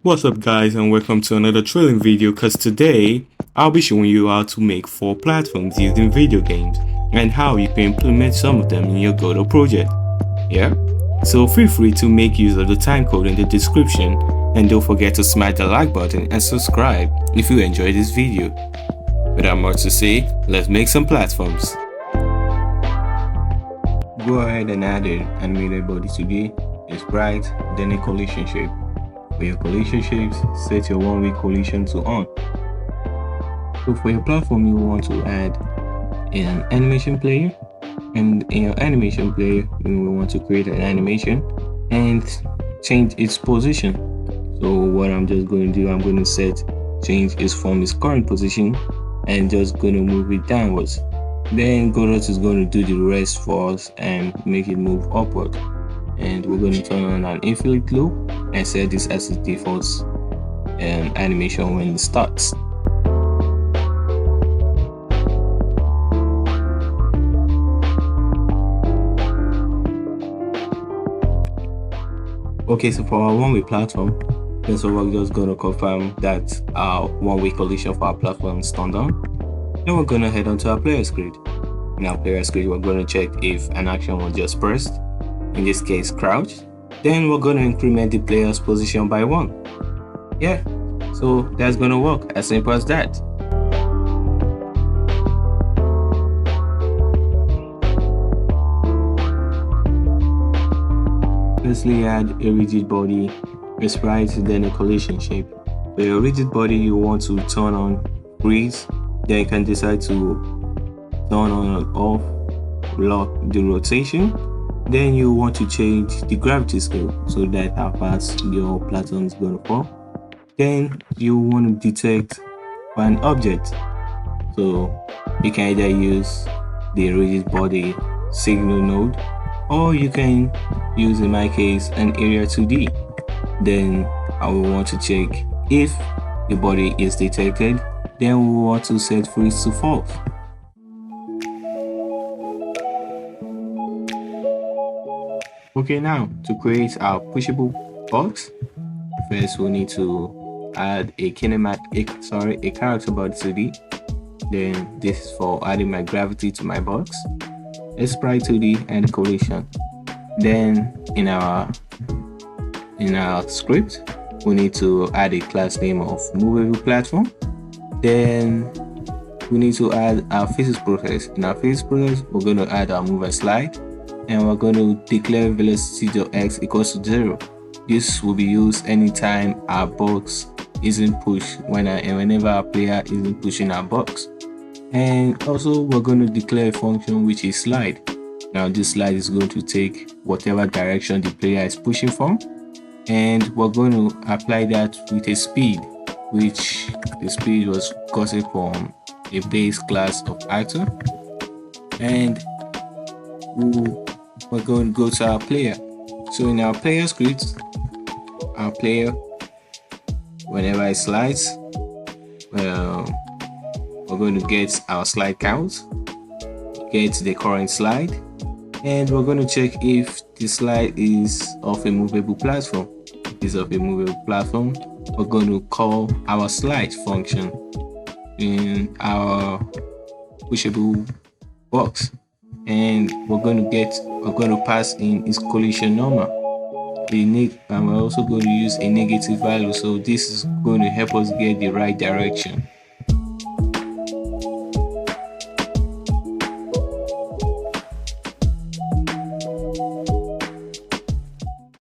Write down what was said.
What's up guys, and welcome to another trailing video, cause today I'll be showing you how to make 4 platforms using video games and how you can implement some of them in your Godot project. Yeah? So feel free to make use of the timecode in the description, and don't forget to smash the like button and subscribe if you enjoyed this video. Without much to say, let's make some platforms. Go ahead and add an animated body today, a sprite, then a collision shape. For your collision shapes, set your one-way collision to on. So for your platform, you want to add an animation player, and in your animation player, you will want to create an animation and change its position. So what I'm just going to do, I'm going to change it from its current position and just going to move it downwards. Then Godot is going to do the rest for us and make it move upward. And we're going to turn on an infinite loop and set this as the default animation when it starts. Okay, so for our one-way platform, first of all, we're just going to confirm that our one-way collision for our platform is turned on. Then we're going to head on to our player script. In our player script, we're going to check if an action was just pressed, in this case crouch. Then we're going to increment the player's position by 1. Yeah, so that's going to work, as simple as that. Firstly, add a rigid body, a sprite, then a collision shape. For your rigid body, you want to turn on freeze, then you can decide to turn on and off, lock the rotation. Then you want to change the gravity scale so that how fast your platform is going to fall. Then you want to detect an object, so you can either use the rigid body signal node, or you can use, in my case, an area 2D. Then I will want to check if the body is detected. Then we want to set freeze to false. Okay, now to create our pushable box, first we need to add a character body 2D. Then this is for adding my gravity to my box, a sprite 2D, and a collision. Then in our script, we need to add a class name of Movable Platform. Then we need to add our physics process. In our physics process, we're going to add our move and slide, and we're going to declare velocity.x equals to 0. This will be used anytime our box isn't pushed, whenever our player isn't pushing our box. And also we're going to declare a function which is slide. Now this slide is going to take whatever direction the player is pushing from, and we're going to apply that with a speed, which the speed was gotten from a base class of actor. And we're going to go to our player. So in our player script, our player, whenever it slides, we're going to get our slide count, get the current slide, and we're going to check if the slide is of a movable platform. If it's of a movable platform, we're going to call our slide function in our pushable box, and we're going to pass in its collision normal. And we're also going to use a negative value, so this is going to help us get the right direction.